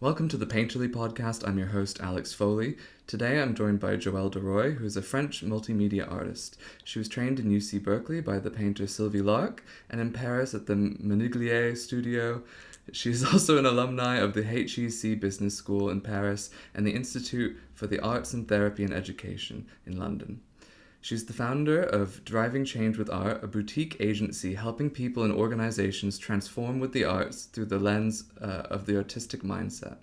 Welcome to the Painterly podcast. I'm your host, Alex Foley. Today I'm joined by Joelle Deroy, who is a French multimedia artist. She was trained in UC Berkeley by the painter Sylvie Larc and in Paris at the Maniglier studio. She is also an alumni of the HEC Business School in Paris and the Institute for the Arts in Therapy and Education in London. She's the founder of Driving Change with Art, a boutique agency helping people and organizations transform with the arts through the lens of the artistic mindset.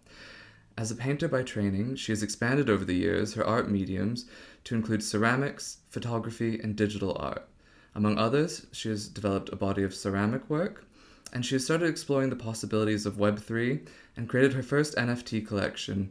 As a painter by training, she has expanded over the years her art mediums to include ceramics, photography, and digital art. Among others, she has developed a body of ceramic work, and she has started exploring the possibilities of Web3 and created her first NFT collection.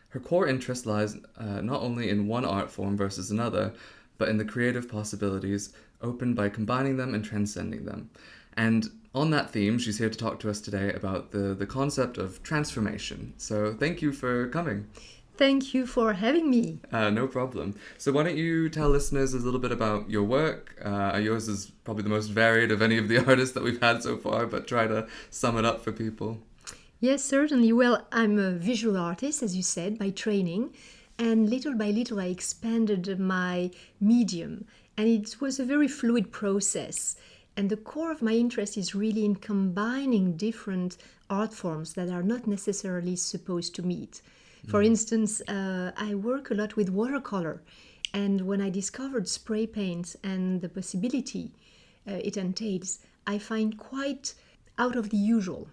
Her core interest lies not only in one art form versus another, but in the creative possibilities opened by combining them and transcending them. And on that theme, she's here to talk to us today about the concept of transformation. So thank you for coming. Thank you for having me. No problem. So why don't you tell listeners a little bit about your work? Yours is probably the most varied of any of the artists that we've had so far, but try to sum it up for people. Yes, certainly. Well, I'm a visual artist, as you said, by training. And little by little, I expanded my medium. And it was a very fluid process. And the core of my interest is really in combining different art forms that are not necessarily supposed to meet. For instance, I work a lot with watercolor. And when I discovered spray paint and the possibility it entails, I find quite out of the usual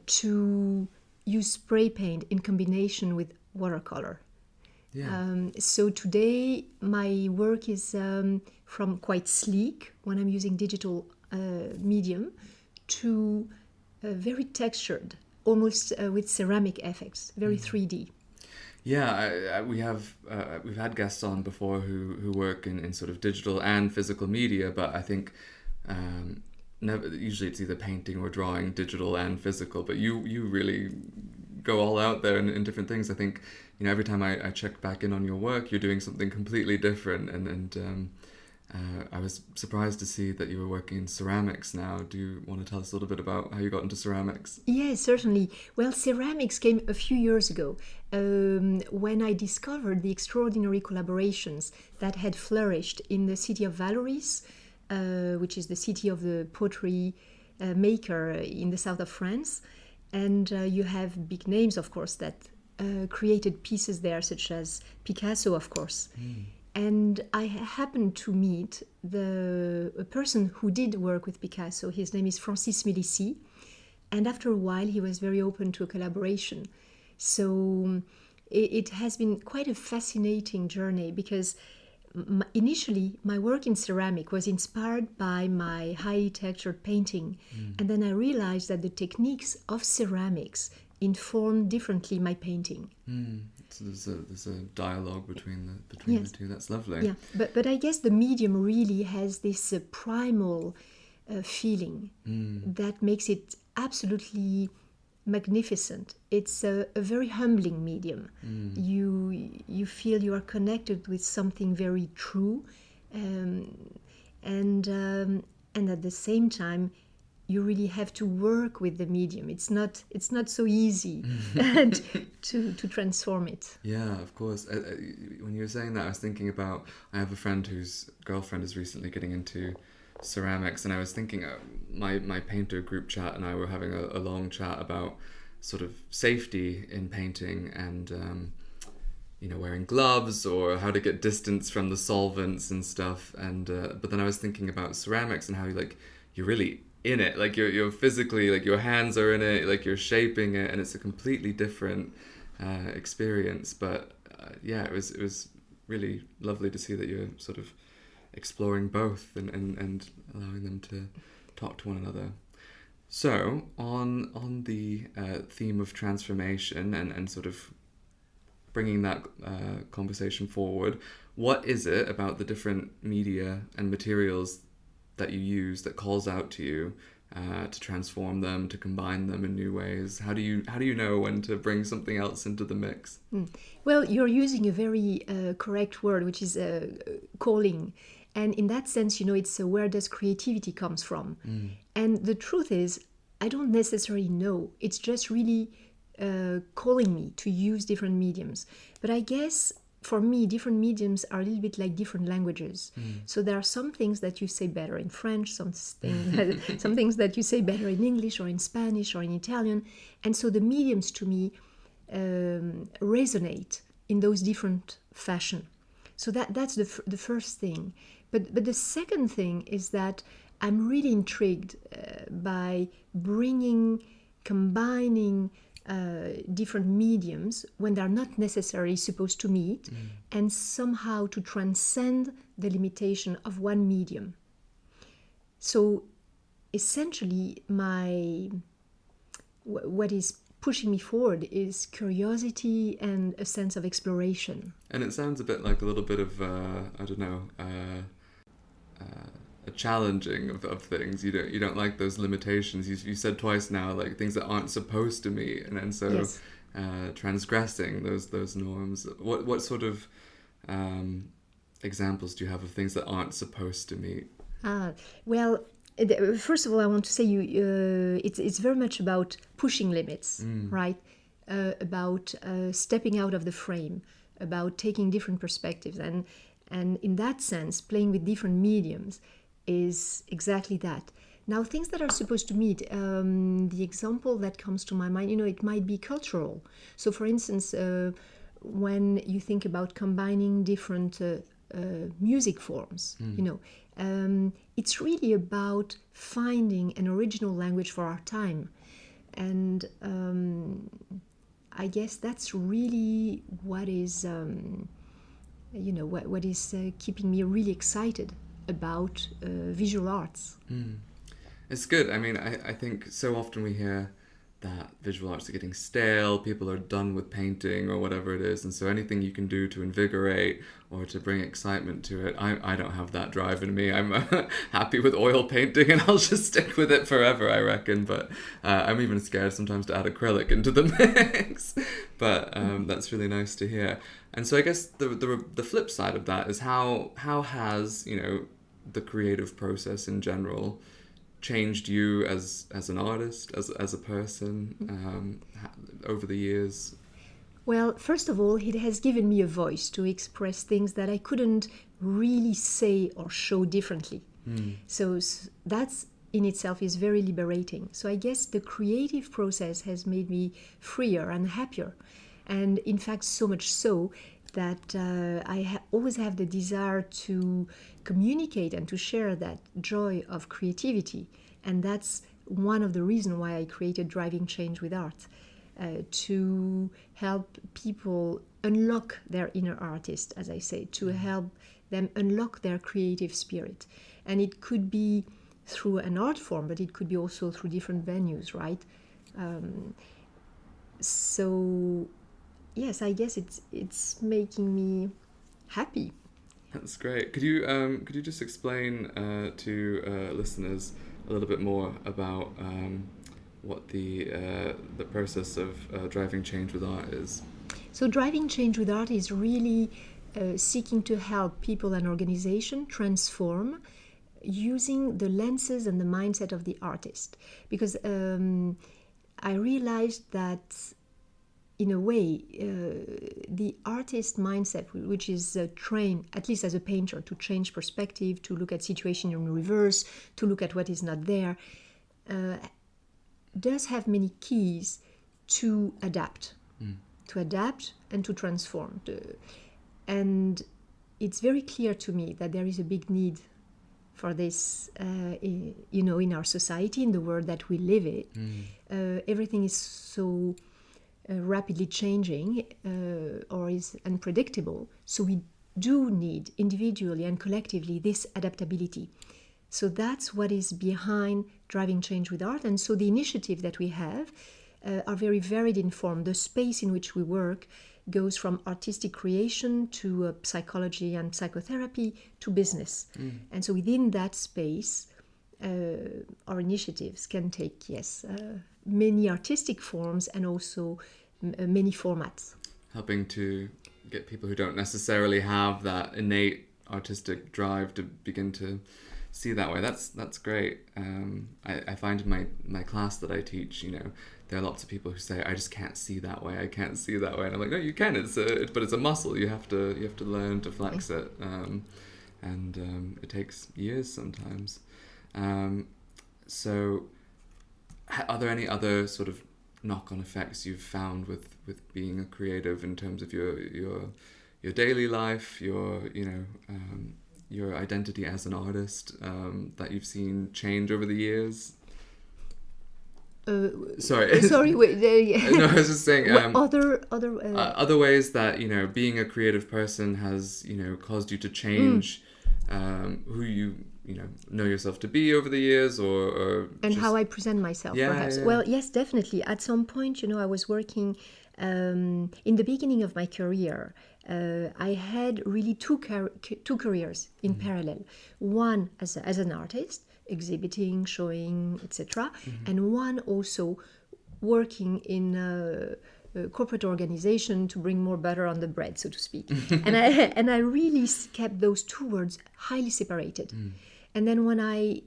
to use spray paint in combination with watercolor. Yeah. So today my work is from quite sleek when I'm using digital medium to very textured, almost with ceramic effects, very 3D. Yeah, we've had guests on before who work in sort of digital and physical media, but I think usually it's either painting or drawing, digital and physical, but you really go all out there in different things. I think, every time I check back in on your work, you're doing something completely different, and I was surprised to see that you were working in ceramics now. Do you want to tell us a little bit about how you got into ceramics? Yes, certainly. Well, ceramics came a few years ago when I discovered the extraordinary collaborations that had flourished in the city of Valoris, which is the city of the pottery maker in the south of France. And you have big names, of course, that created pieces there, such as Picasso, of course. And I happened to meet a person who did work with Picasso. His name is Francis Mélicy. And after a while, he was very open to a collaboration. So it has been quite a fascinating journey because initially, my work in ceramic was inspired by my highly textured painting. And then I realized that the techniques of ceramics inform differently my painting. So there's a dialogue between Yes. the two. That's lovely. Yeah, but I guess the medium really has this primal feeling that makes it absolutely magnificent. It's a very humbling medium. You feel you are connected with something very true, and at the same time, you really have to work with the medium. It's not so easy to transform it. Yeah, of course. When you were saying that, I was thinking about, I have a friend whose girlfriend is recently getting into ceramics, and I was thinking my painter group chat and I were having a long chat about sort of safety in painting and wearing gloves or how to get distance from the solvents and stuff, and but then I was thinking about ceramics and how you're really in it, like you're physically, like your hands are in it, like you're shaping it, and it's a completely different experience. But it was really lovely to see that you're sort of exploring both and allowing them to talk to one another. So on the theme of transformation and sort of bringing that conversation forward, what is it about the different media and materials that you use that calls out to you to transform them, to combine them in new ways? How do you know when to bring something else into the mix? Well, you're using a very correct word, which is calling. And in that sense, it's where does creativity comes from? And the truth is, I don't necessarily know. It's just really calling me to use different mediums. But I guess for me, different mediums are a little bit like different languages. So there are some things that you say better in French, some things that you say better in English or in Spanish or in Italian. And so the mediums to me resonate in those different fashion. So that's the first thing. But the second thing is that I'm really intrigued by combining different mediums when they're not necessarily supposed to meet, and somehow to transcend the limitation of one medium. So essentially what is pushing me forward is curiosity and a sense of exploration. And it sounds a bit like a little bit of a challenging of things. You don't like those limitations. You said twice now, like things that aren't supposed to meet, and so Yes. Transgressing those norms. What sort of examples do you have of things that aren't supposed to meet? Well, first of all, I want to say it's very much about pushing limits, right? About stepping out of the frame, about taking different perspectives, and in that sense, playing with different mediums is exactly that. Now, things that are supposed to meet, the example that comes to my mind, it might be cultural. So, for instance, when you think about combining different music forms, it's really about finding an original language for our time. And I guess that's really what is, what is keeping me really excited about visual arts. It's good. I mean, I think so often we hear that visual arts are getting stale, people are done with painting or whatever it is, and so anything you can do to invigorate or to bring excitement to it, I don't have that drive in me. I'm happy with oil painting and I'll just stick with it forever, I reckon, but I'm even scared sometimes to add acrylic into the mix, but that's really nice to hear. And so I guess the flip side of that is how has, the creative process in general changed you as an artist, as a person, over the years? Well, first of all, it has given me a voice to express things that I couldn't really say or show differently. So that's in itself is very liberating. So I guess the creative process has made me freer and happier. And in fact, so much so that I always have the desire to communicate and to share that joy of creativity. And that's one of the reasons why I created Driving Change with Art, to help people unlock their inner artist, as I say, to help them unlock their creative spirit. And it could be through an art form, but it could be also through different venues, right? So yes, I guess it's making me happy. That's great. Could you just explain to listeners a little bit more about what the process of driving change with art is? So Driving Change with Art is really seeking to help people and organizations transform using the lenses and the mindset of the artist. Because I realized that in a way, the artist mindset, which is trained, at least as a painter, to change perspective, to look at situation in reverse, to look at what is not there, does have many keys to adapt and to transform. And it's very clear to me that there is a big need for this, in our society, in the world that we live in. Everything is so rapidly changing or is unpredictable. So we do need individually and collectively this adaptability. So that's what is behind Driving Change with Art. And so the initiative that we have are very varied in form. The space in which we work goes from artistic creation to psychology and psychotherapy to business. And so within that space, our initiatives can take, many artistic forms and also many formats. Helping to get people who don't necessarily have that innate artistic drive to begin to see that way. That's great. I find in my class that I teach, there are lots of people who say, I just can't see that way. I can't see that way. And I'm like, no, you can. But it's a muscle. You have to learn to flex it. And it takes years sometimes. So are there any other sort of knock-on effects you've found with being a creative in terms of your daily life, your identity as an artist, that you've seen change over the years? Sorry. Wait, No, I was just saying. Other ways that being a creative person has caused you to change who you know yourself to be over the years, or and how I present myself, perhaps. Yeah. Well, yes, definitely. At some point, I was working in the beginning of my career. I had really two careers in parallel. One as an artist, exhibiting, showing, etc., and one also working in a corporate organization to bring more butter on the bread, so to speak. and I really kept those two words highly separated. And then when I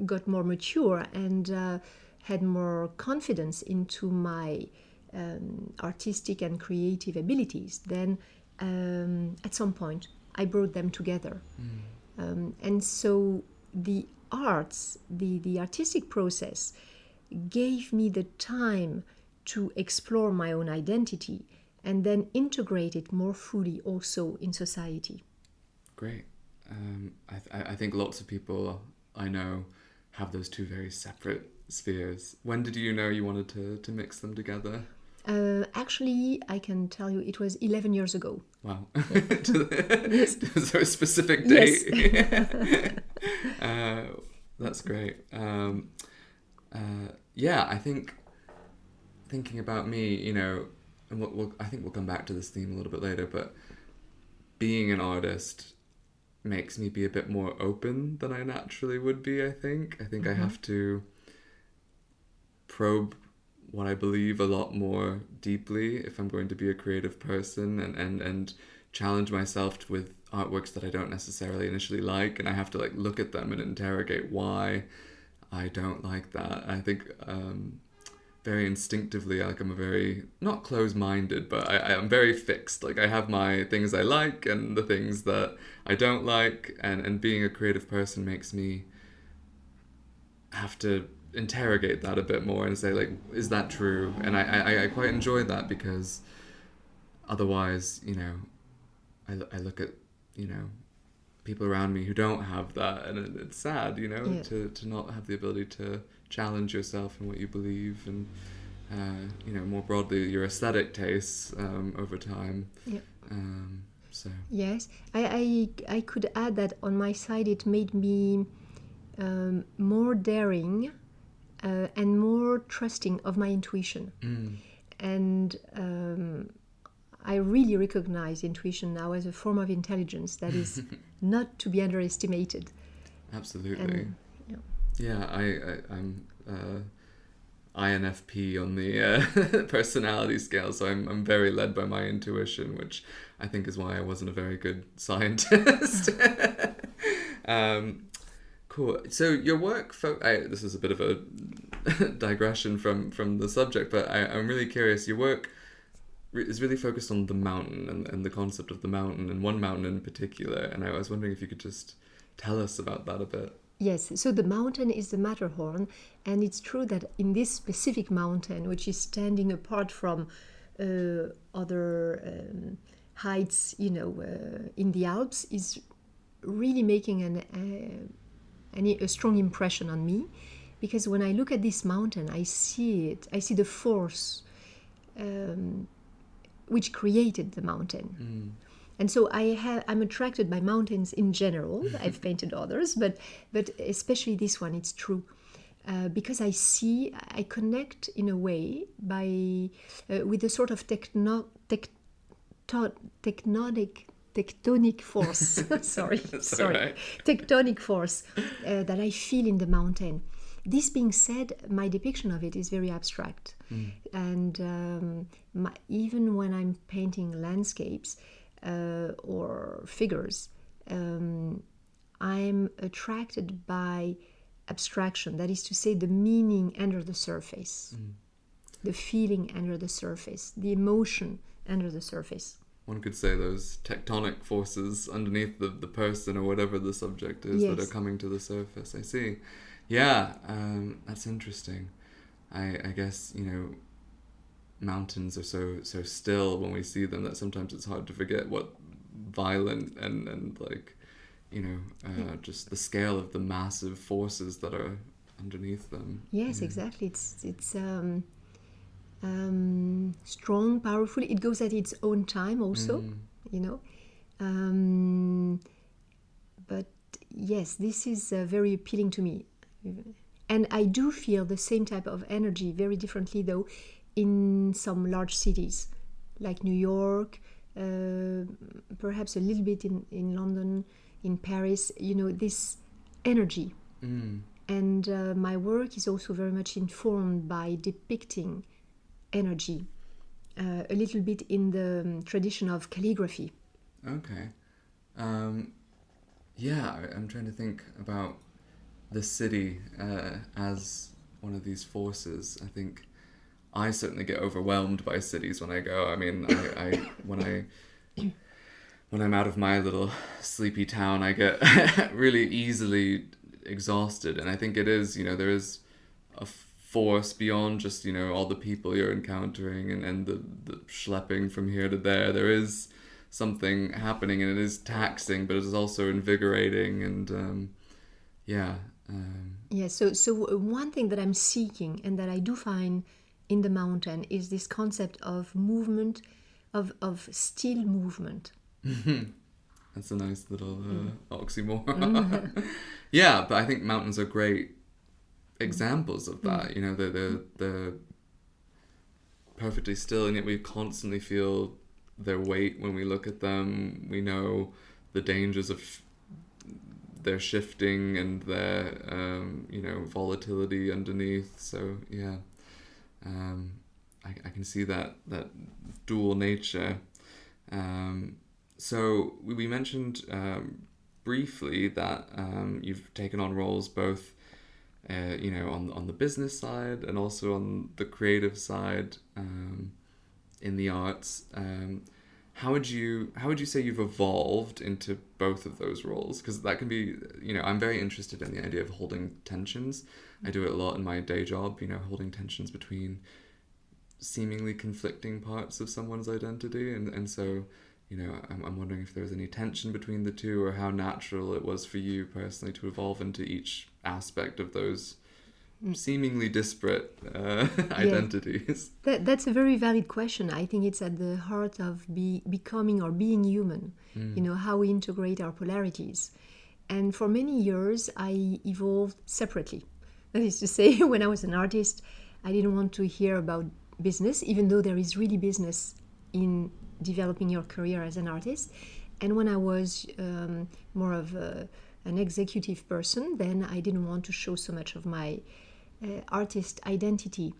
got more mature and had more confidence into my artistic and creative abilities, then at some point I brought them together. And so the arts, the artistic process gave me the time to explore my own identity and then integrate it more fully also in society. Great. I think lots of people I know have those two very separate spheres. When did you know you wanted to mix them together? Actually, I can tell you it was 11 years ago. Wow. Yes. Is there a specific date? Yes. That's great. Yeah, I think thinking about me, and I think we'll come back to this theme a little bit later, but being an artist makes me be a bit more open than I naturally would be, I think. I have to probe what I believe a lot more deeply if I'm going to be a creative person, and challenge myself with artworks that I don't necessarily initially like, and I have to look at them and interrogate why I don't like that. I think very instinctively, I'm a very, not close-minded, but I'm very fixed. I have my things I like and the things that I don't like, and being a creative person makes me have to interrogate that a bit more and say, is that true? And I quite enjoy that, because otherwise, I look at, people around me who don't have that, and it's sad, to not have the ability to challenge yourself in what you believe, and more broadly your aesthetic tastes over time. Yeah. So yes, I could add that on my side it made me more daring and more trusting of my intuition. And I really recognize intuition now as a form of intelligence that is not to be underestimated. Absolutely. And, I'm INFP on the personality scale, so I'm very led by my intuition, which I think is why I wasn't a very good scientist. Cool. So your work, this is a bit of a digression from the subject, but I'm really curious. Your work is really focused on the mountain and the concept of the mountain, and one mountain in particular, and I was wondering if you could just tell us about that a bit. Yes, so the mountain is the Matterhorn, and it's true that in this specific mountain, which is standing apart from other heights, in the Alps, is really making a strong impression on me, because when I look at this mountain, I see the force which created the mountain. And so I'm attracted by mountains in general. I've painted others, but especially this one, it's true. Because I connect in a way with a sort of tectonic force. sorry, Right. Tectonic force that I feel in the mountain. This being said, my depiction of it is very abstract. And even when I'm painting landscapes, or figures, I'm attracted by abstraction, that is to say, the meaning under the surface, the feeling under the surface, the emotion under the surface. One could say those tectonic forces underneath the person or whatever the subject is that are coming to the surface. I see. Yeah, that's interesting. I guess, mountains are so still when we see them that sometimes it's hard to forget what violent and like, just the scale of the massive forces that are underneath them. Yes, exactly. It's strong, powerful. It goes at its own time also, but yes, this is very appealing to me. And I do feel the same type of energy, very differently though, in some large cities like New York, perhaps a little bit in London, in Paris, this energy. And my work is also very much informed by depicting energy, a little bit in the tradition of calligraphy. Okay. Yeah, I'm trying to think about the city as one of these forces. I think I certainly get overwhelmed by cities when I go. I mean, when I'm out of my little sleepy town, I get really easily exhausted. And I think it is, there is a force beyond just, all the people you're encountering and the schlepping from here to there. There is something happening, and it is taxing, but it is also invigorating. And So one thing that I'm seeking and that I do find in the mountain is this concept of movement, of still movement. That's a nice little oxymoron. Yeah, but I think mountains are great examples of that. They're perfectly still, and yet we constantly feel their weight when we look at them. We know the dangers of their shifting and their volatility underneath. So yeah, I can see that dual nature. So we mentioned briefly that you've taken on roles both on the business side and also on the creative side in the arts. How would you say you've evolved into both of those roles? Because that can be, I'm very interested in the idea of holding tensions. I do it a lot in my day job, holding tensions between seemingly conflicting parts of someone's identity. And so, I'm wondering if there was any tension between the two, or how natural it was for you personally to evolve into each aspect of those seemingly disparate identities. That's a very valid question. I think it's at the heart of becoming or being human, how we integrate our polarities. And for many years, I evolved separately. That is to say, when I was an artist, I didn't want to hear about business, even though there is really business in developing your career as an artist. And when I was more of an executive person, then I didn't want to show so much of my artist identity.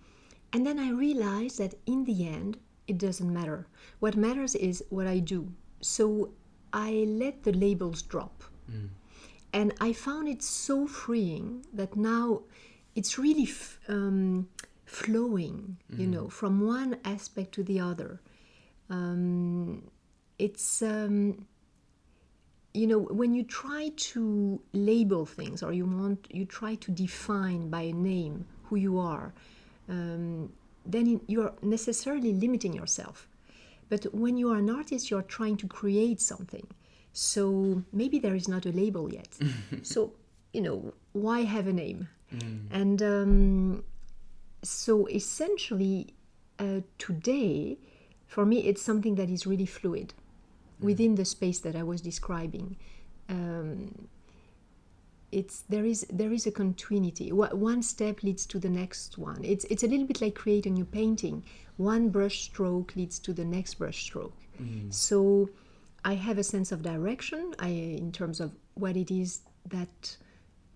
And then I realized that in the end, it doesn't matter. What matters is what I do. So I let the labels drop. And I found it so freeing that now it's really flowing, from one aspect to the other. It's when you try to label things, or you try to define by a name who you are, then you're necessarily limiting yourself. But when you are an artist, you're trying to create something. So maybe there is not a label yet. So, why have a name? And so essentially, today, for me, it's something that is really fluid within the space that I was describing. There is a continuity. One step leads to the next one. It's a little bit like creating a painting. One brush stroke leads to the next brush stroke. So I have a sense of direction in terms of what it is that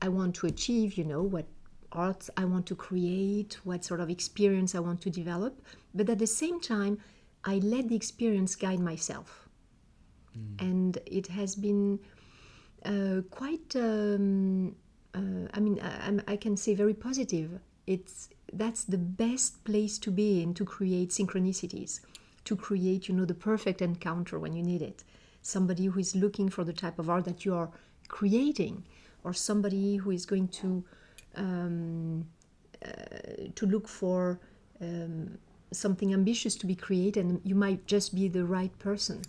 I want to achieve, what art I want to create, what sort of experience I want to develop. But at the same time, I let the experience guide myself. And it has been quite I can say very positive. That's the best place to be in, to create synchronicities, to create, the perfect encounter when you need it. Somebody who is looking for the type of art that you are creating, or somebody who is going to look for something ambitious to be created, and you might just be the right person.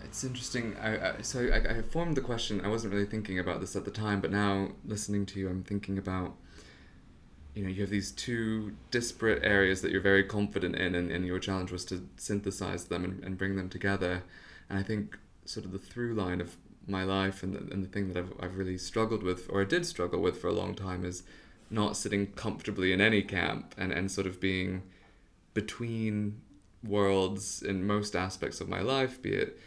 It's interesting. I formed the question. I wasn't really thinking about this at the time, but now listening to you, I'm thinking about, you have these two disparate areas that you're very confident in, and your challenge was to synthesize them and bring them together. And I think sort of the through line of my life and the thing that I've really struggled with, or I did struggle with for a long time, is not sitting comfortably in any camp and sort of being between worlds in most aspects of my life, be it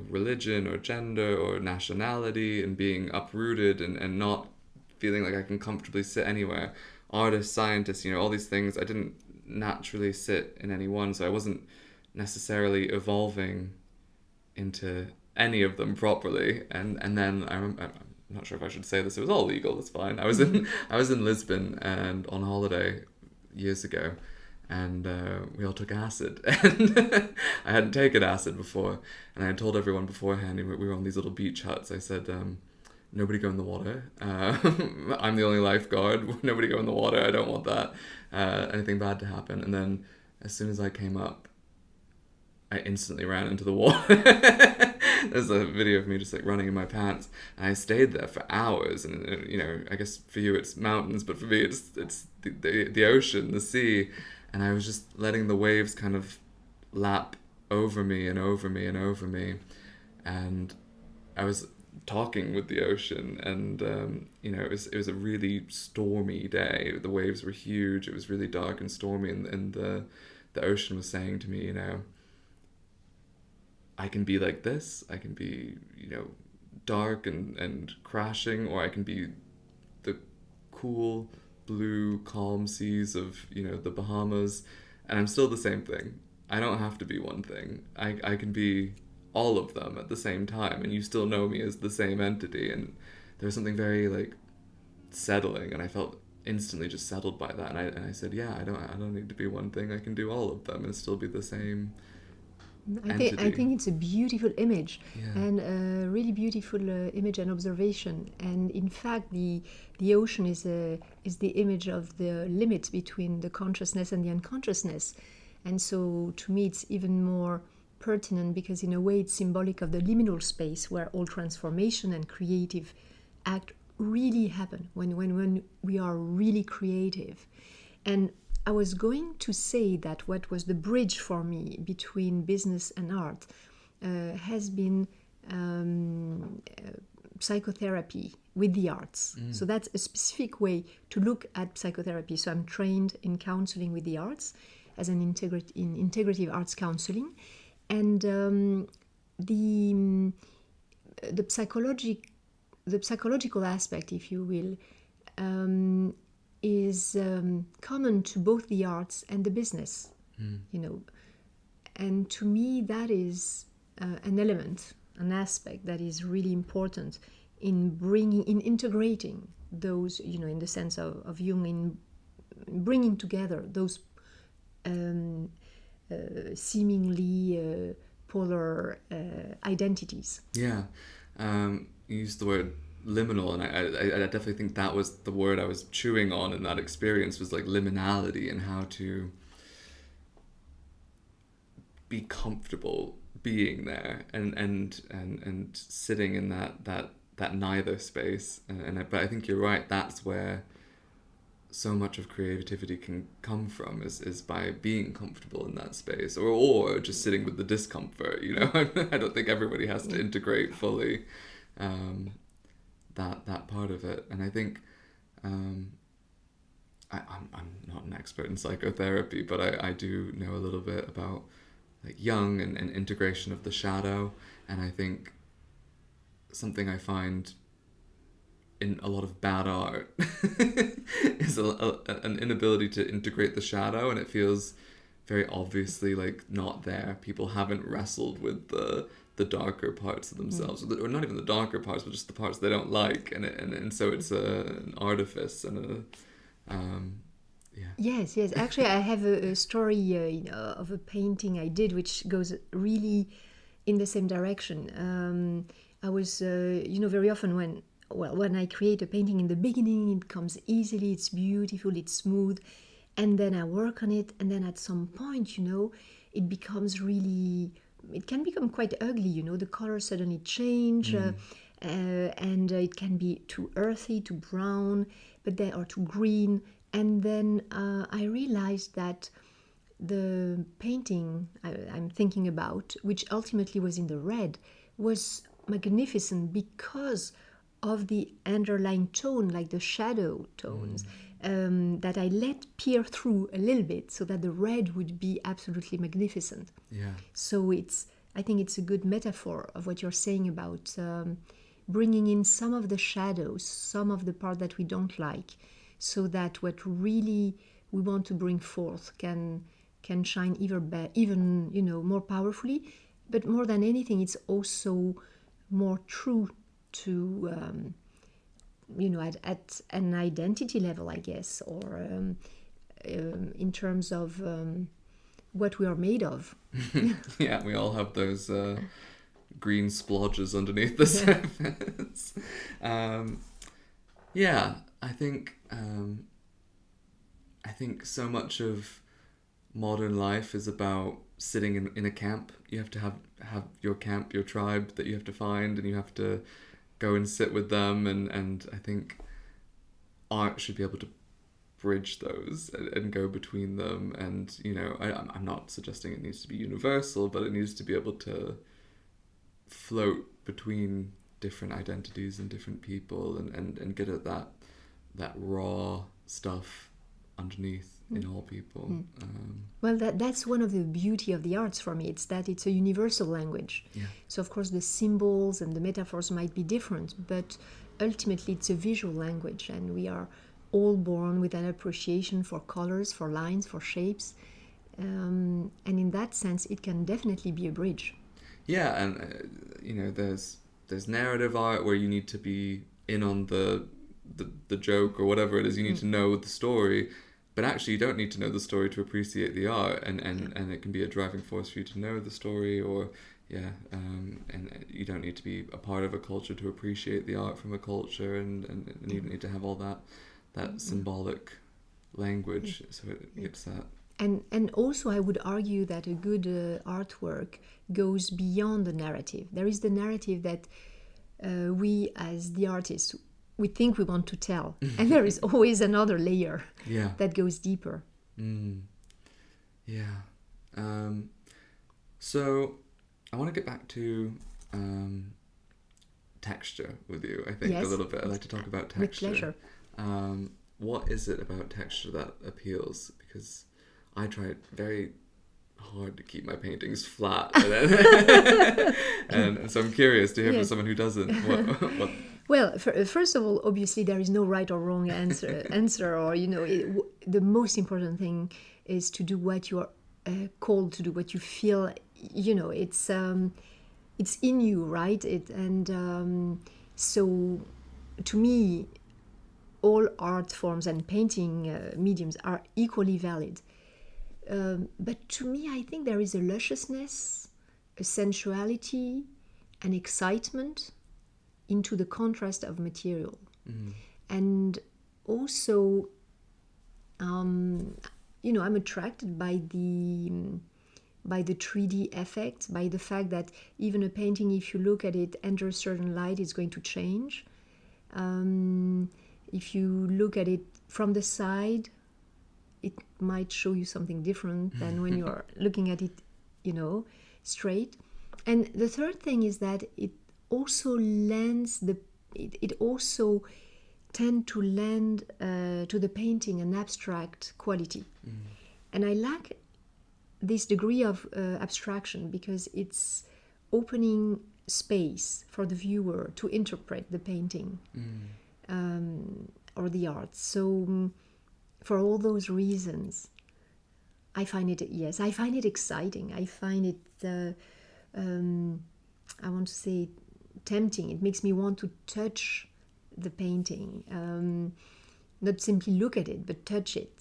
religion or gender or nationality, and being uprooted and not feeling like I can comfortably sit anywhere. Artists, scientists, all these things, I didn't naturally sit in any one, so I wasn't necessarily evolving into any of them properly. And then I'm not sure if I should say this, it was all legal, it's fine. I was in Lisbon and on holiday years ago, and we all took acid, and I hadn't taken acid before, and I had told everyone beforehand. We were on these little beach huts. I said, nobody go in the water. I'm the only lifeguard. Nobody go in the water. I don't want that anything bad to happen. And then as soon as I came up, I instantly ran into the water. There's a video of me just like running in my pants, and I stayed there for hours. And I guess for you it's mountains, but for me it's the ocean, the sea. And I was just letting the waves kind of lap over me and over me and over me. And I was talking with the ocean, and it was a really stormy day. The waves were huge. It was really dark and stormy, and the ocean was saying to me, I can be like this. I can be, dark and crashing, or I can be the cool, blue, calm seas of, the Bahamas, and I'm still the same thing. I don't have to be one thing. I can be all of them at the same time, and you still know me as the same entity. And there was something very like settling, and I felt instantly just settled by that. And I said, yeah, I don't need to be one thing. I can do all of them and still be the same. I think it's a beautiful image, and a really beautiful image and observation. And in fact, the ocean is the image of the limit between the consciousness and the unconsciousness. And so to me, it's even more pertinent, because in a way it's symbolic of the liminal space where all transformation and creative act really happen, when we are really creative. And I was going to say that what was the bridge for me between business and art has been psychotherapy with the arts. So that's a specific way to look at psychotherapy. So I'm trained in counseling with the arts as in integrative arts counseling. And the psychological aspect, if you will, is common to both the arts and the business, and to me that is an element, an aspect that is really important in integrating those, in the sense of Jung, in bringing together those seemingly polar identities. Yeah, you used the word liminal, and I definitely think that was the word I was chewing on in that experience, was like liminality, and how to be comfortable being there and sitting in that neither space. But I think you're right, that's where so much of creativity can come from, is by being comfortable in that space, or just sitting with the discomfort. I don't think everybody has to integrate fully that part of it. And I think I'm not an expert in psychotherapy, but I do know a little bit about like Jung and integration of the shadow. And I think something I find in a lot of bad art is an inability to integrate the shadow, and it feels very obviously like not there. People haven't wrestled with the darker parts of themselves, or not even the darker parts, but just the parts they don't like, and so it's an artifice and yeah. Yes, yes. Actually, I have a story of a painting I did, which goes really in the same direction. I was, very often when I create a painting in the beginning, it comes easily, it's beautiful, it's smooth, and then I work on it, and then at some point, it becomes really, it can become quite ugly, the colors suddenly change, and it can be too earthy, too brown, or too green. And then I realized that the painting I'm thinking about, which ultimately was in the red, was magnificent because of the underlying tone, like the shadow tones, that I let peer through a little bit so that the red would be absolutely magnificent. Yeah. So I think it's a good metaphor of what you're saying about bringing in some of the shadows, some of the part that we don't like, so that what really we want to bring forth can shine even more powerfully. But more than anything, it's also more true to at an identity level, I guess, or in terms of what we are made of. Yeah, we all have those green splodges underneath the surface. Yeah, I think so much of modern life is about sitting in a camp. You have to have your camp, your tribe that you have to find, and you have to go and sit with them, and I think art should be able to bridge those and go between them. And I'm not suggesting it needs to be universal, but it needs to be able to float between different identities and different people, and get at that raw stuff underneath in all people. Well, that's one of the beauty of the arts for me. It's that it's a universal language. Yeah. So of course the symbols and the metaphors might be different, but ultimately it's a visual language, and we are all born with an appreciation for colors, for lines, for shapes, and in that sense it can definitely be a bridge. Yeah, and there's narrative art where you need to be in on the joke or whatever it is. You need to know the story, but actually you don't need to know the story to appreciate the art, and it can be a driving force for you to know the story, or and you don't need to be a part of a culture to appreciate the art from a culture, and you don't need to have all that symbolic language, so it's that. And also I would argue that a good artwork goes beyond the narrative. There is the narrative that we as the artists, we think we want to tell, and there is always another layer that goes deeper. Yeah. So I want to get back to texture with you, I think, a little bit. I'd like to talk about texture. With pleasure. What is it about texture that appeals? Because I try very hard to keep my paintings flat, and so I'm curious to hear from someone who doesn't. What? Well, first of all, obviously there is no right or wrong answer, or the most important thing is to do what you are called to do, what you feel. It's in you, right? So to me, all art forms and painting mediums are equally valid. But to me, I think there is a lusciousness, a sensuality, an excitement into the contrast of material. And also, I'm attracted by the 3D effect, by the fact that even a painting, if you look at it under a certain light, is going to change. If you look at it from the side, it might show you something different than when you're looking at it, straight. And the third thing is that it also lends it also tend to lend to the painting an abstract quality. And I like this degree of abstraction because it's opening space for the viewer to interpret the painting or the art. So for all those reasons, I find it, yes, I find it exciting. I find it, I want to say, tempting. It makes me want to touch the painting, not simply look at it, but touch it.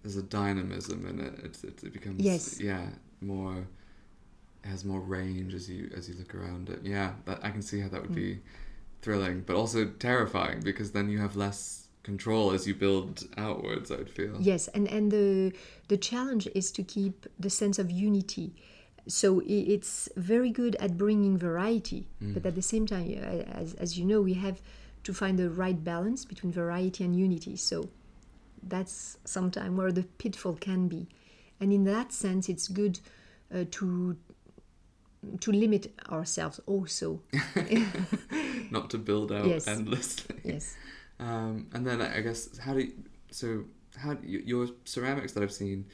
There's a dynamism in it. It becomes, yes, more. It has more range as you look around it. Yeah, I can see how that would be thrilling, but also terrifying, because then you have less control as you build outwards, I would feel. Yes, and the challenge is to keep the sense of unity. So it's very good at bringing variety, but at the same time, as you know, we have to find the right balance between variety and unity. So that's sometimes where the pitfall can be. And in that sense, it's good to limit ourselves also. Not to build out yes. endlessly. Yes. And then I guess, your ceramics that I've seen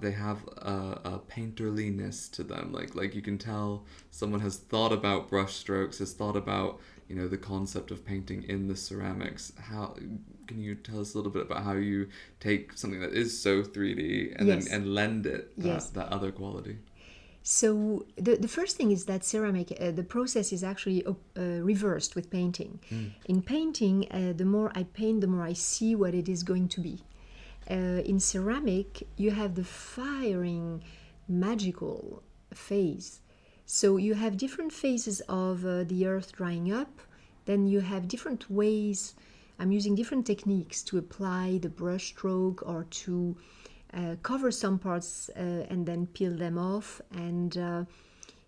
they have a painterliness to them. Like you can tell someone has thought about brush strokes, has thought about, the concept of painting in the ceramics. How can you tell us a little bit about how you take something that is so 3D and yes. then lend it yes. that other quality? So the first thing is that ceramic, the process is actually reversed with painting. In painting, the more I paint, the more I see what it is going to be. In ceramic, you have the firing magical phase. So you have different phases of the earth drying up. Then you have different ways. I'm using different techniques to apply the brush stroke, or to cover some parts and then peel them off, and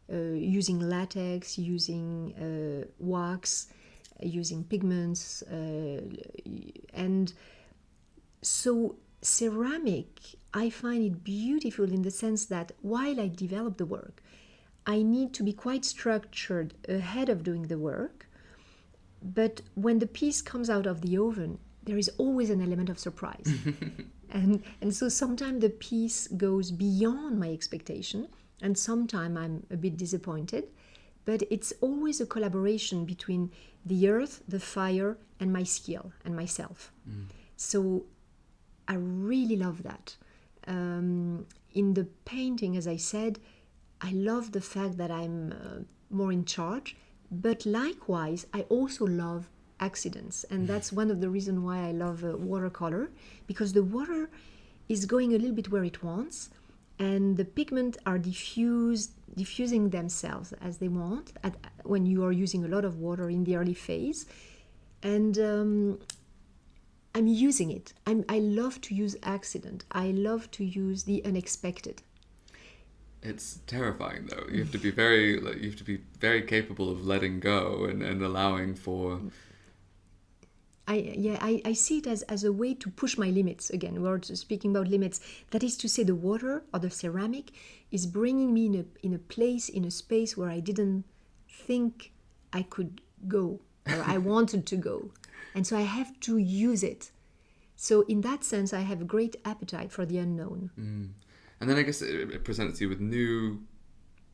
using latex, using wax, using pigments, and so ceramic, I find it beautiful in the sense that while I develop the work, I need to be quite structured ahead of doing the work. But when the piece comes out of the oven, there is always an element of surprise. and so sometimes the piece goes beyond my expectation, and sometimes I'm a bit disappointed. But it's always a collaboration between the earth, the fire, and my skill and myself. So I really love that. In the painting, as I said, I love the fact that I'm more in charge, but likewise, I also love accidents. And that's one of the reasons why I love watercolor, because the water is going a little bit where it wants, and the pigment are diffusing themselves as they want when you are using a lot of water in the early phase. And I'm using it. I love to use accident. I love to use the unexpected. It's terrifying, though. You have to be very capable of letting go and allowing for. I see it as a way to push my limits. Again, we're speaking about limits. That is to say, the water or the ceramic is bringing me in a place, in a space where I didn't think I could go, or I wanted to go. And so I have to use it. So in that sense, I have a great appetite for the unknown. And then I guess it presents you with new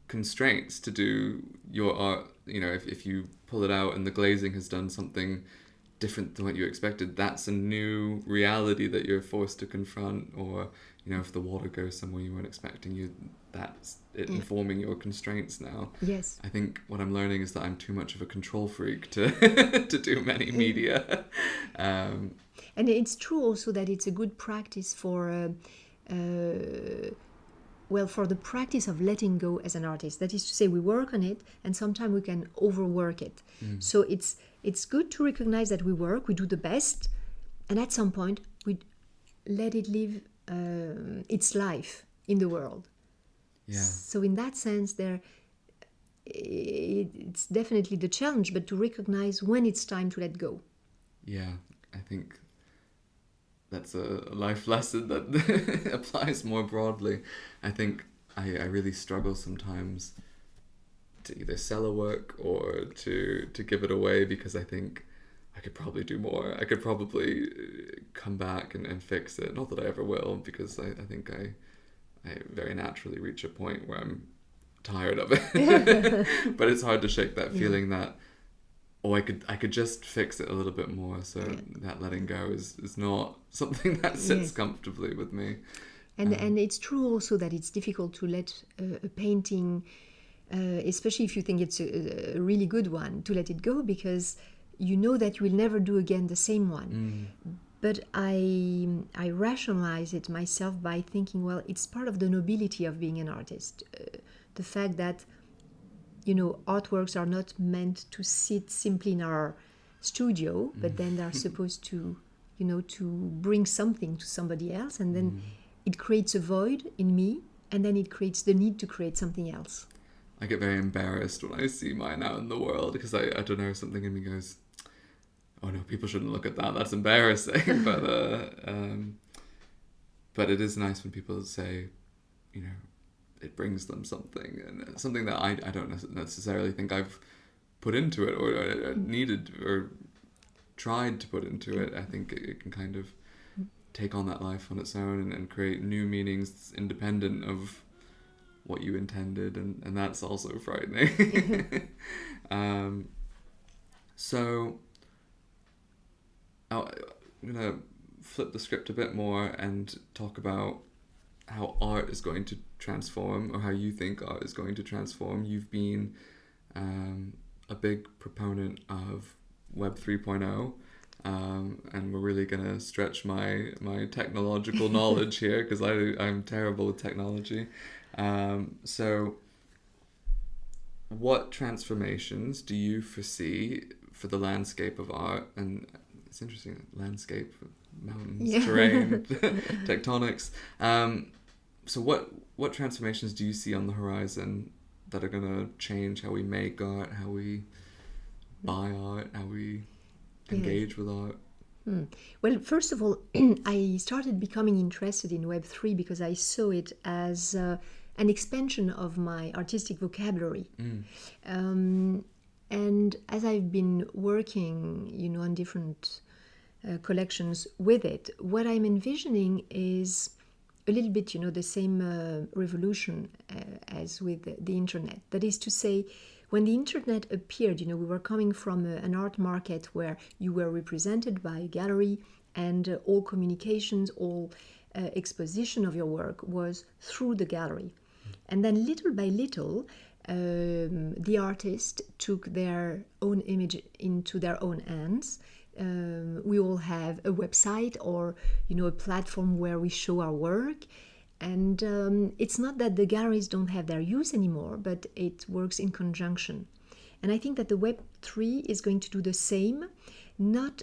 constraints to do your art. If you pull it out and the glazing has done something different than what you expected, that's a new reality that you're forced to confront. Or, if the water goes somewhere you weren't expecting, that's it informing your constraints now. Yes. I think what I'm learning is that I'm too much of a control freak to to do many media. And it's true also that it's a good practice for for the practice of letting go as an artist. That is to say, we work on it, and sometimes we can overwork it. So it's good to recognize that we do the best, and at some point we let it live its life in the world. Yeah. So in that sense, it's definitely the challenge, but to recognize when it's time to let go. Yeah, I think that's a life lesson that applies more broadly. I think I really struggle sometimes to either sell a work or to give it away, because I think I could probably do more. I could probably come back and fix it. Not that I ever will, because I think I very naturally reach a point where I'm tired of it. But it's hard to shake that feeling that oh, I could just fix it a little bit more. So that letting go is not something that sits comfortably with me. And it's true also that it's difficult to let a painting, especially if you think it's a really good one, to let it go, because you know that you will never do again the same one. But I rationalize it myself by thinking, well, it's part of the nobility of being an artist. The fact that, artworks are not meant to sit simply in our studio, but then they're supposed to, to bring something to somebody else, and then it creates a void in me, and then it creates the need to create something else. I get very embarrassed when I see mine out in the world, because I don't know, something in me goes, oh no, people shouldn't look at that, that's embarrassing. But it is nice when people say, it brings them something, and something that I don't necessarily think I've put into it, or needed, or tried to put into it. I think it can kind of take on that life on its own, and create new meanings independent of what you intended, and that's also frightening. So I'm gonna flip the script a bit more and talk about how art is going to transform, or how you think art is going to transform. You've been a big proponent of Web 3.0, and we're really going to stretch my technological knowledge here, because I'm terrible with technology. So what transformations do you foresee for the landscape of art? And it's interesting, landscape, mountains, terrain, tectonics. So what transformations do you see on the horizon that are going to change how we make art, how we buy art, how we engage with art? Well, first of all, I started becoming interested in Web3 because I saw it as an expansion of my artistic vocabulary. And as I've been working, on different collections with it, what I'm envisioning is a little bit, the same revolution as with the internet. That is to say, when the internet appeared, we were coming from an art market where you were represented by a gallery, and all communications, all exposition of your work was through the gallery. And then little by little, the artist took their own image into their own hands. We all have a website, or a platform where we show our work, and it's not that the galleries don't have their use anymore, but it works in conjunction. And I think that the Web3 is going to do the same, not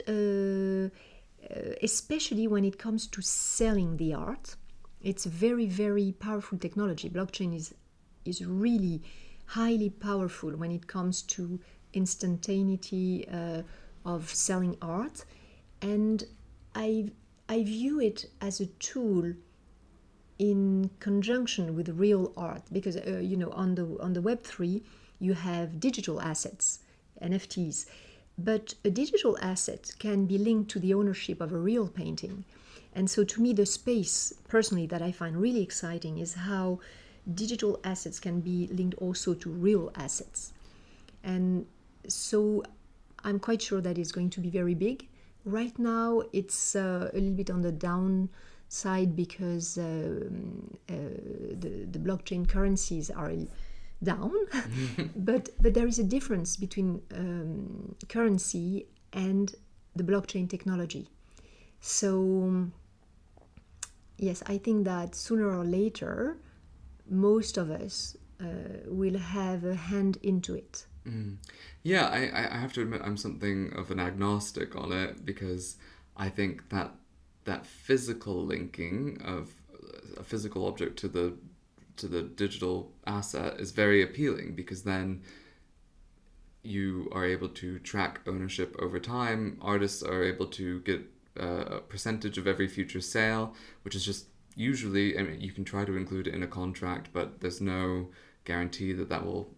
especially when it comes to selling the art. It's a very, very powerful technology. Blockchain is really highly powerful when it comes to instantaneity of selling art, and I view it as a tool in conjunction with real art, because on the Web3 you have digital assets, NFTs, but a digital asset can be linked to the ownership of a real painting. And so to me, the space personally that I find really exciting is how digital assets can be linked also to real assets. And so I'm quite sure that it's going to be very big. Right now, it's a little bit on the downside, because the blockchain currencies are down. but there is a difference between currency and the blockchain technology. So yes, I think that sooner or later, most of us will have a hand into it. Yeah, I have to admit I'm something of an agnostic on it, because I think that physical linking of a physical object to the digital asset is very appealing, because then you are able to track ownership over time. Artists are able to get a percentage of every future sale, which is just usually, I mean, you can try to include it in a contract, but there's no guarantee that will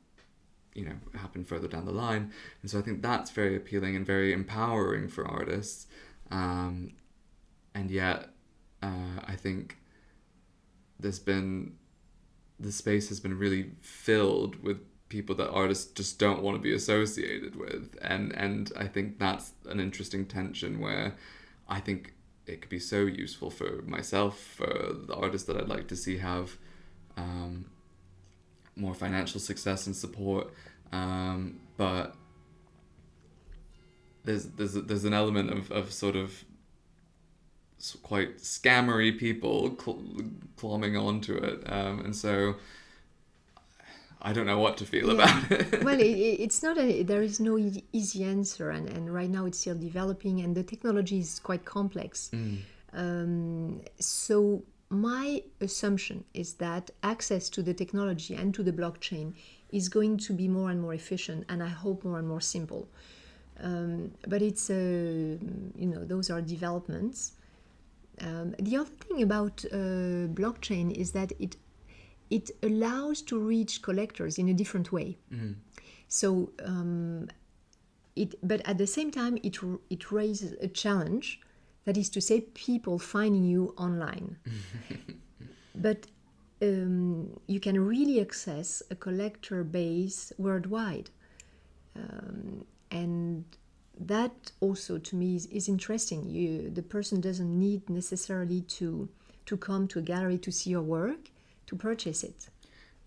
happen further down the line. And so I think that's very appealing and very empowering for artists. And yet I think the space has been really filled with people that artists just don't want to be associated with, and I think that's an interesting tension where I think it could be so useful for myself, for the artists that I'd like to see have more financial success and support, but there's an element of sort of quite scammery people clombing onto it, and so I don't know what to feel about it. Well, it's not there is no easy answer, and right now it's still developing, and the technology is quite complex. So my assumption is that access to the technology and to the blockchain is going to be more and more efficient, and I hope more and more simple. But it's those are developments. The other thing about blockchain is that it allows to reach collectors in a different way. So but at the same time it raises a challenge, that is to say, people finding you online. But you can really access a collector base worldwide, and that also to me is interesting. The person doesn't need necessarily to come to a gallery to see your work to purchase it.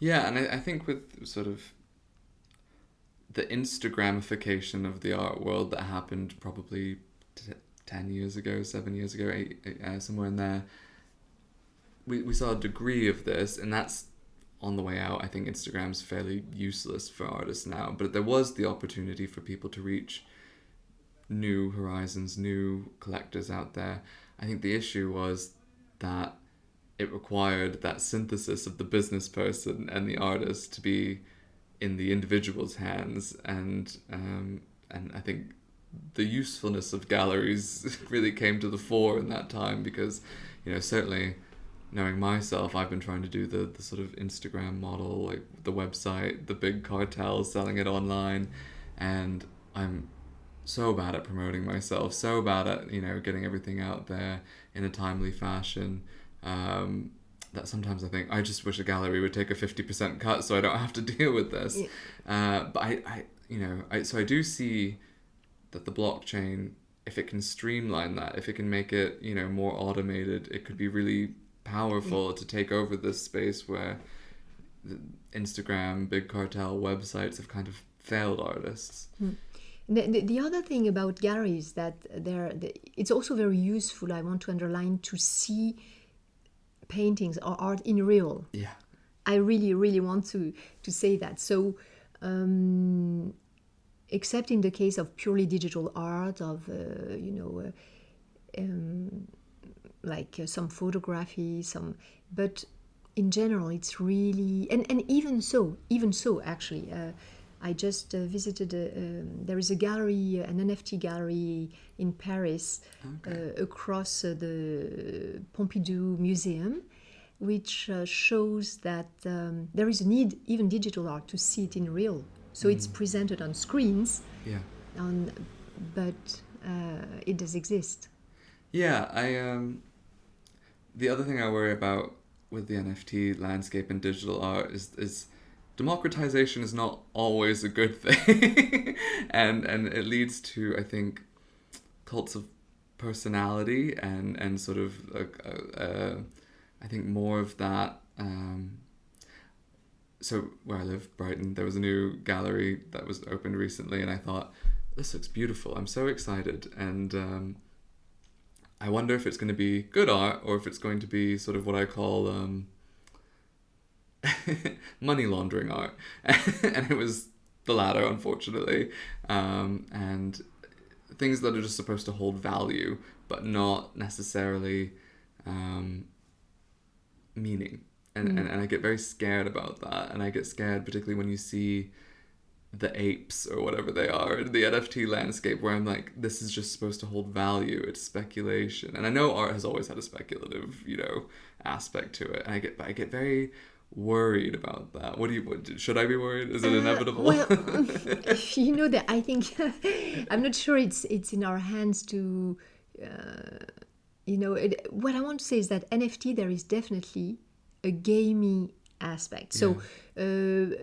Yeah, and I think with sort of the Instagramification of the art world that happened probably 10 years ago, 7 years ago, somewhere in there, we saw a degree of this, and that's on the way out. I think Instagram's fairly useless for artists now, but there was the opportunity for people to reach new horizons, new collectors out there. I think the issue was that it required that synthesis of the business person and the artist to be in the individual's hands, and I think the usefulness of galleries really came to the fore in that time, because certainly knowing myself, I've been trying to do the sort of Instagram model, like the website, the big cartels selling it online, and I'm so bad at promoting myself, so bad at getting everything out there in a timely fashion, that sometimes I think I just wish a gallery would take a 50% cut so I don't have to deal with this. But I do see that the blockchain, if it can streamline that, if it can make it more automated, it could be really powerful to take over this space where Instagram, big cartel websites have kind of failed artists. The other thing about galleries that it's also very useful, I want to underline, to see paintings or art in real. Yeah, I really, really want to say that. So, except in the case of purely digital art, of like some photography, but in general, it's really and even so, actually. I just visited, there is a gallery, an NFT gallery in Paris, across the Pompidou Museum, which shows that there is a need, even digital art, to see it in real. So it's presented on screens, but it does exist. Yeah, the other thing I worry about with the NFT landscape and digital art is democratization is not always a good thing, and it leads to, I think, cults of personality and sort of I think more of that. So where I live, Brighton, there was a new gallery that was opened recently, and I thought, this looks beautiful. I'm so excited, and I wonder if it's going to be good art or if it's going to be sort of what I call money laundering art. And it was the latter, unfortunately, and things that are just supposed to hold value but not necessarily meaning, and I get very scared about that, and I get scared particularly when you see the apes or whatever they are in the NFT landscape, where I'm like, this is just supposed to hold value, it's speculation. And I know art has always had a speculative aspect to it, and I get very worried about that. Should I be worried? Is it inevitable? Well, that I think I'm not sure it's in our hands to what I want to say is that NFT, there is definitely a gamey aspect. So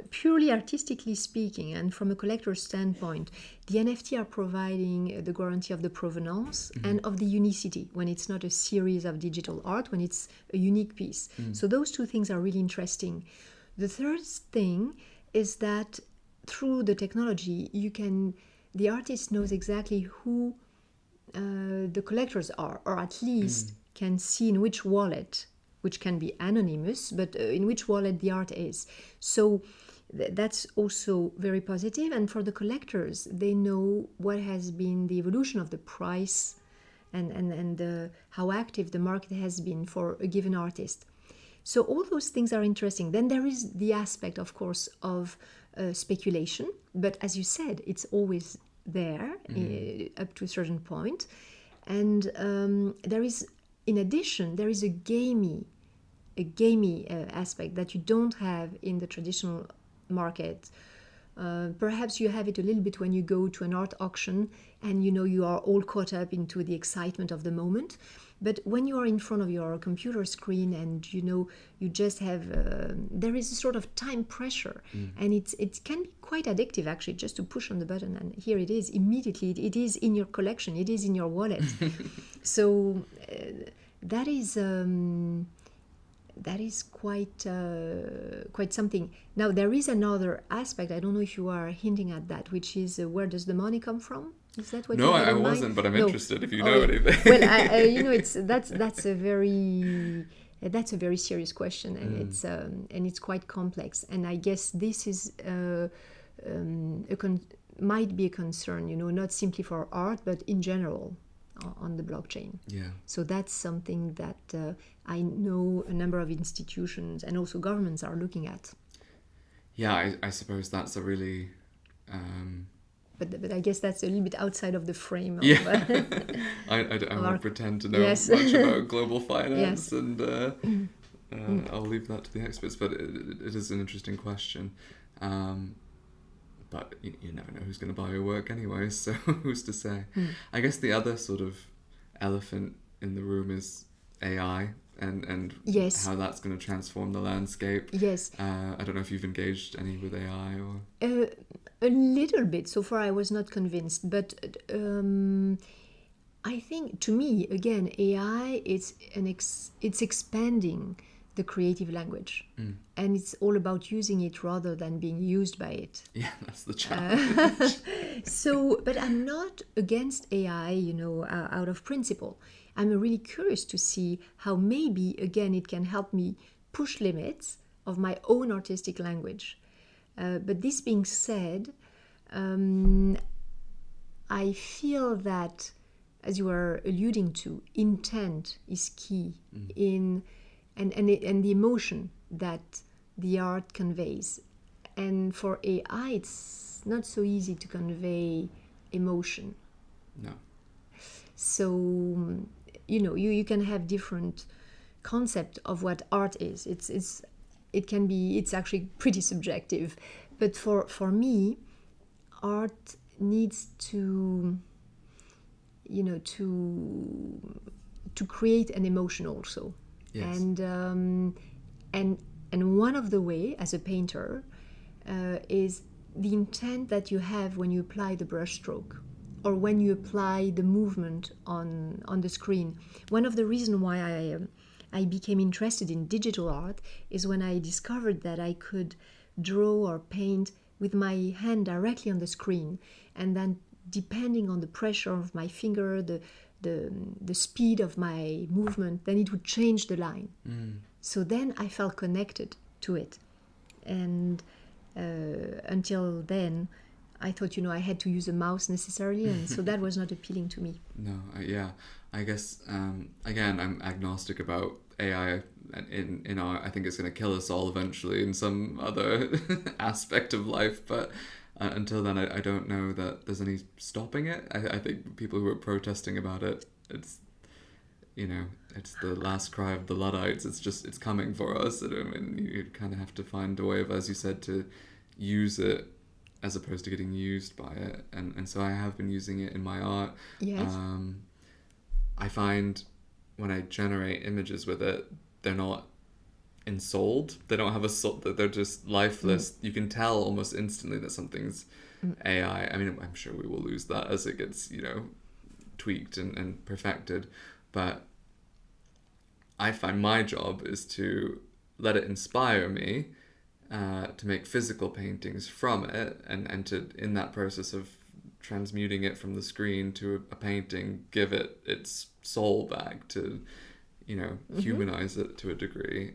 purely artistically speaking, and from a collector's standpoint, the NFT are providing the guarantee of the provenance and of the unicity when it's not a series of digital art, when it's a unique piece. So those two things are really interesting. The third thing is that through the technology, the artist knows exactly who the collectors are, or at least can see in which wallet, which can be anonymous, but in which wallet the art is. So that's also very positive. And for the collectors, they know what has been the evolution of the price and how active the market has been for a given artist. So all those things are interesting. Then there is the aspect, of course, of speculation. But as you said, it's always there up to a certain point. And there is, in addition, there is a gamey aspect that you don't have in the traditional market. Perhaps you have it a little bit when you go to an art auction and you are all caught up into the excitement of the moment. But when you are in front of your computer screen and you just have there is a sort of time pressure, and it can be quite addictive actually, just to push on the button and here it is immediately. It is in your collection, it is in your wallet. So that is quite something. Now there is another aspect. I don't know if you are hinting at that, which is where does the money come from? Is that what? No, you had I in wasn't, mind? but I'm No. interested if you know anything. Well, that's a very serious question, and it's quite complex. And I guess this is might be a concern, not simply for art, but in general on the blockchain. Yeah. So that's something that I know a number of institutions and also governments are looking at. Yeah, I suppose that's a really... But I guess that's a little bit outside of the frame. I won't pretend to know Yes. much about global finance, Yes. and I'll leave that to the experts, but it is an interesting question. But you never know who's going to buy your work anyway, so who's to say? I guess the other sort of elephant in the room is AI and Yes. how that's going to transform the landscape. Yes. I don't know if you've engaged any with AI or... A little bit. So far I was not convinced, but I think, to me, again, AI it's expanding the creative language, and it's all about using it rather than being used by it. Yeah, that's the challenge. So, but I'm not against AI, out of principle. I'm really curious to see how maybe, again, it can help me push limits of my own artistic language. But this being said, I feel that, as you were alluding to, intent is key in and the emotion that the art conveys. And for AI, it's not so easy to convey emotion. No. So, you can have different concept of what art is. It's actually pretty subjective. But for me, art needs to create an emotion also. Yes. And one of the way, as a painter, is the intent that you have when you apply the brushstroke or when you apply the movement on the screen. One of the reasons why I became interested in digital art is when I discovered that I could draw or paint with my hand directly on the screen, and then depending on the pressure of my finger, the speed of my movement, then it would change the line. So then I felt connected to it, and until then I thought I had to use a mouse necessarily, and so that was not appealing to me. No, I guess again, I'm agnostic about AI in art. I think it's going to kill us all eventually in some other aspect of life, but until then I don't know that there's any stopping it. I think people who are protesting about it, it's the last cry of the Luddites. It's coming for us. I mean, you kind of have to find a way of, as you said, to use it as opposed to getting used by it, and so I have been using it in my art. Yes. I find when I generate images with it, they're not ensouled. They don't have a soul. They're just lifeless. You can tell almost instantly that something's AI. I mean, I'm sure we will lose that as it gets, tweaked and perfected. But I find my job is to let it inspire me, to make physical paintings from it, and to, in that process of transmuting it from the screen to a painting, give it its soul back, to humanize it to a degree.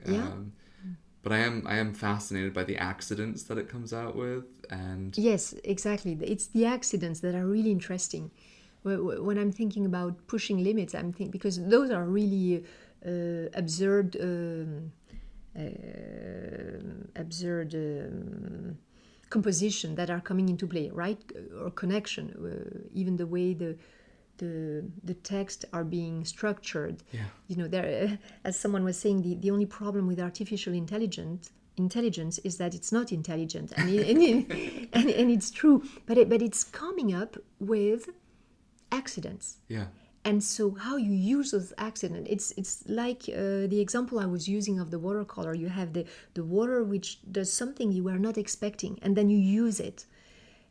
But I am fascinated by the accidents that it comes out with. And yes, exactly, it's the accidents that are really interesting. When I'm thinking about pushing limits, I'm thinking, because those are really absurd composition that are coming into play, right? Or connection, even the way the text are being structured. There, as someone was saying, the only problem with artificial intelligence is that it's not intelligent, and it's true, but it's coming up with accidents. And so how you use those accidents, it's like the example I was using of the watercolor. You have the water which does something you were not expecting, and then you use it,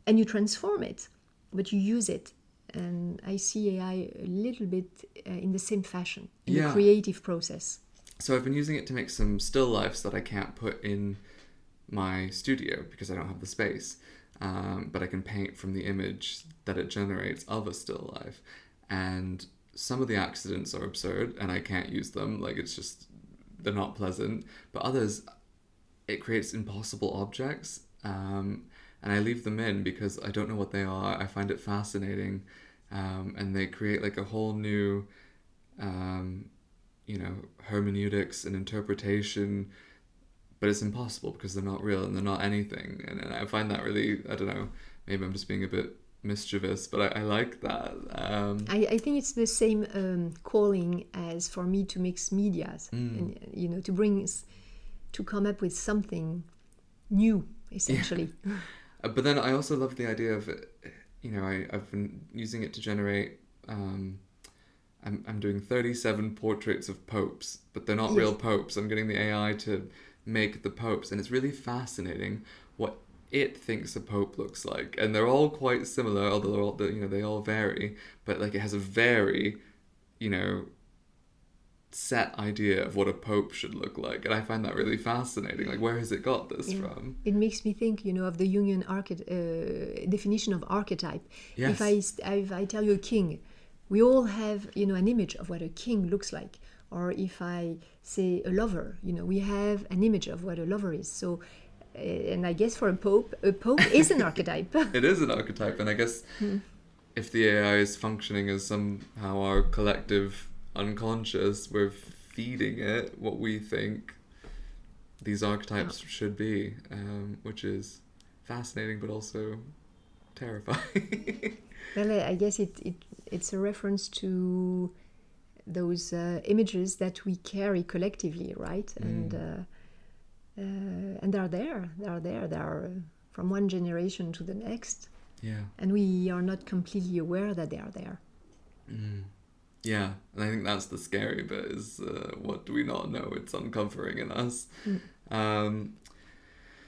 and you transform it, but you use it. And I see AI a little bit in the same fashion, in the creative process. So I've been using it to make some still lifes that I can't put in my studio because I don't have the space. But I can paint from the image that it generates of a still life. And some of the accidents are absurd and I can't use them. Like, it's just, they're not pleasant. But others, it creates impossible objects. And I leave them in because I don't know what they are. I find it fascinating. And they create like a whole new, hermeneutics and interpretation. But it's impossible because they're not real and they're not anything. And I find that really, I don't know, maybe I'm just being a bit mischievous, but I like that. I think it's the same calling as for me to mix medias, and to come up with something new, essentially. But then I also love the idea of, I've been using it to generate, I'm doing 37 portraits of popes, but they're not real popes. I'm getting the AI to make the popes, and it's really fascinating what it thinks a pope looks like, and they're all quite similar, although they all vary, but like it has a very set idea of what a pope should look like, and I find that really fascinating. Like, where has it got this from? It makes me think of the Jungian definition of archetype. Yes. If I tell you a king, we all have an image of what a king looks like. Or if I say a lover, we have an image of what a lover is. So, and I guess for a pope is an archetype. It is an archetype, and I guess if the AI is functioning as somehow our collective unconscious, we're feeding it what we think these archetypes should be, which is fascinating but also terrifying. Well, I guess it's a reference to those images that we carry collectively, right? And they're there. They are from one generation to the next. And we are not completely aware that they are there. Yeah, and I think that's the scary bit, is what do we not know it's uncovering in us.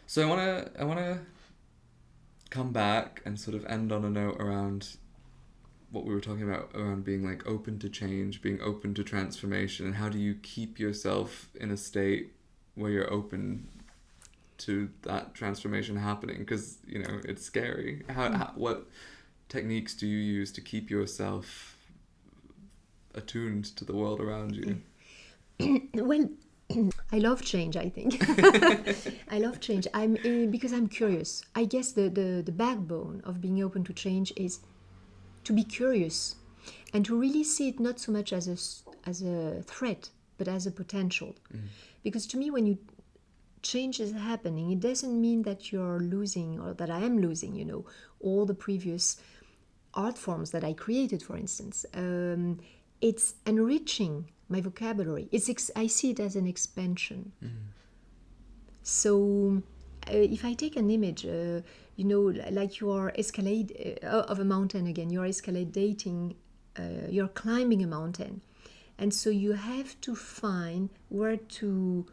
So I wanna come back and sort of end on a note around what we were talking about, around being like open to change, being open to transformation, and how do you keep yourself in a state where you're open to that transformation happening? Because it's scary. What techniques do you use to keep yourself attuned to the world around you? Well, I love change, I think. I love change. Because I'm curious. I guess the backbone of being open to change is to be curious and to really see it not so much as a threat, but as a potential. Because to me, when change is happening, it doesn't mean that you're losing, or that I am losing, all the previous art forms that I created, for instance. It's enriching my vocabulary. I see it as an expansion. So if I take an image, like you are of a mountain again, you're escalating, you're climbing a mountain. And so you have to find where to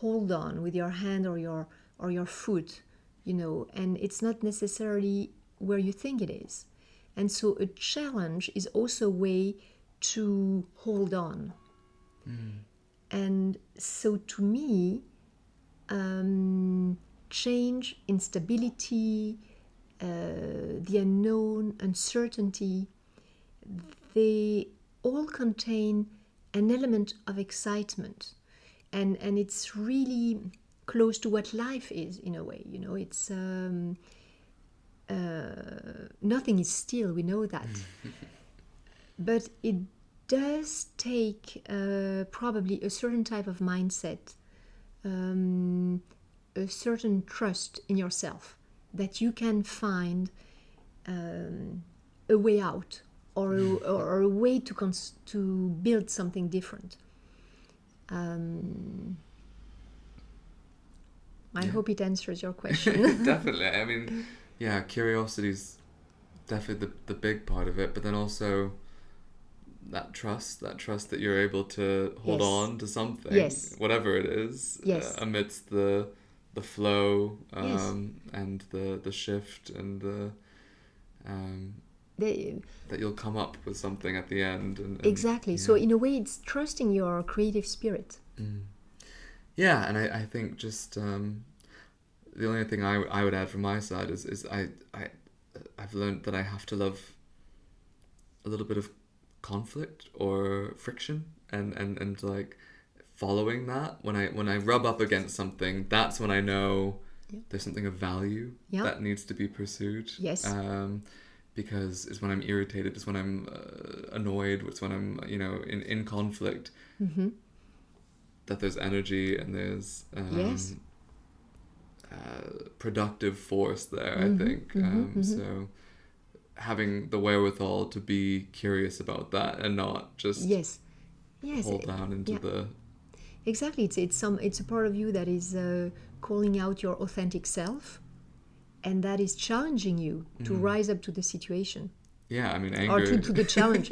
hold on with your hand or your foot, and it's not necessarily where you think it is. And so a challenge is also a way to hold on. And so to me, change, instability, the unknown, uncertainty, they all contain an element of excitement. And it's really close to what life is in a way. It's nothing is still, we know that. But it does take probably a certain type of mindset, a certain trust in yourself that you can find a way out or a way to build something different. I hope it answers your question. Definitely. I mean, yeah, curiosity is definitely the big part of it, but then also that trust that you're able to hold on to something, whatever it is, amidst the flow, and the shift, and that you'll come up with something at the end. And exactly. So in a way, it's trusting your creative spirit. Yeah, and I think just the only thing I would add from my side is I've learned that I have to love a little bit of conflict or friction, and like following that. When I rub up against something, that's when I know there's something of value that needs to be pursued. Yes. Because it's when I'm irritated, it's when I'm annoyed, it's when I'm in conflict, that there's energy and there's productive force there, I think. So having the wherewithal to be curious about that and not just hold down into the... Exactly. It's a part of you that is calling out your authentic self, and that is challenging you to rise up to the situation. Yeah, I mean, anger... Or to the challenge.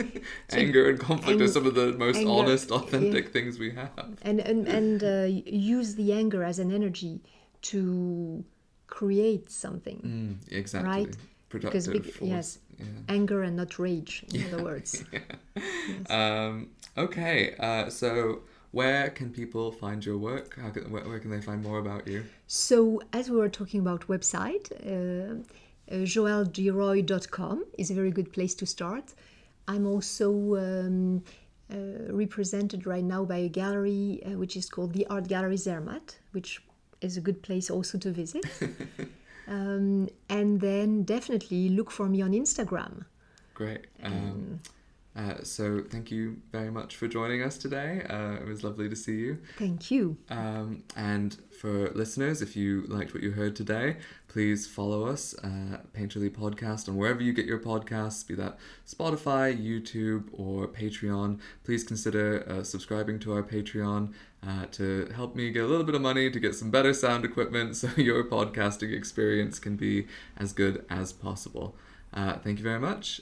Anger and conflict are some of the most honest, authentic things we have. And use the anger as an energy to create something. Exactly. Right? Productive force. Anger and not rage, in other words. Okay, so where can people find your work? Where can they find more about you? So, as we were talking about website, joellederoy.com is a very good place to start. I'm also represented right now by a gallery which is called the Art Gallery Zermatt, which is a good place also to visit. And then definitely look for me on Instagram. Great. So thank you very much for joining us today. It was lovely to see you. Thank you. And for listeners, if you liked what you heard today, please follow us, Painterly Podcast, on wherever you get your podcasts, be that Spotify, YouTube, or Patreon. Please consider subscribing to our Patreon to help me get a little bit of money to get some better sound equipment so your podcasting experience can be as good as possible. Thank you very much.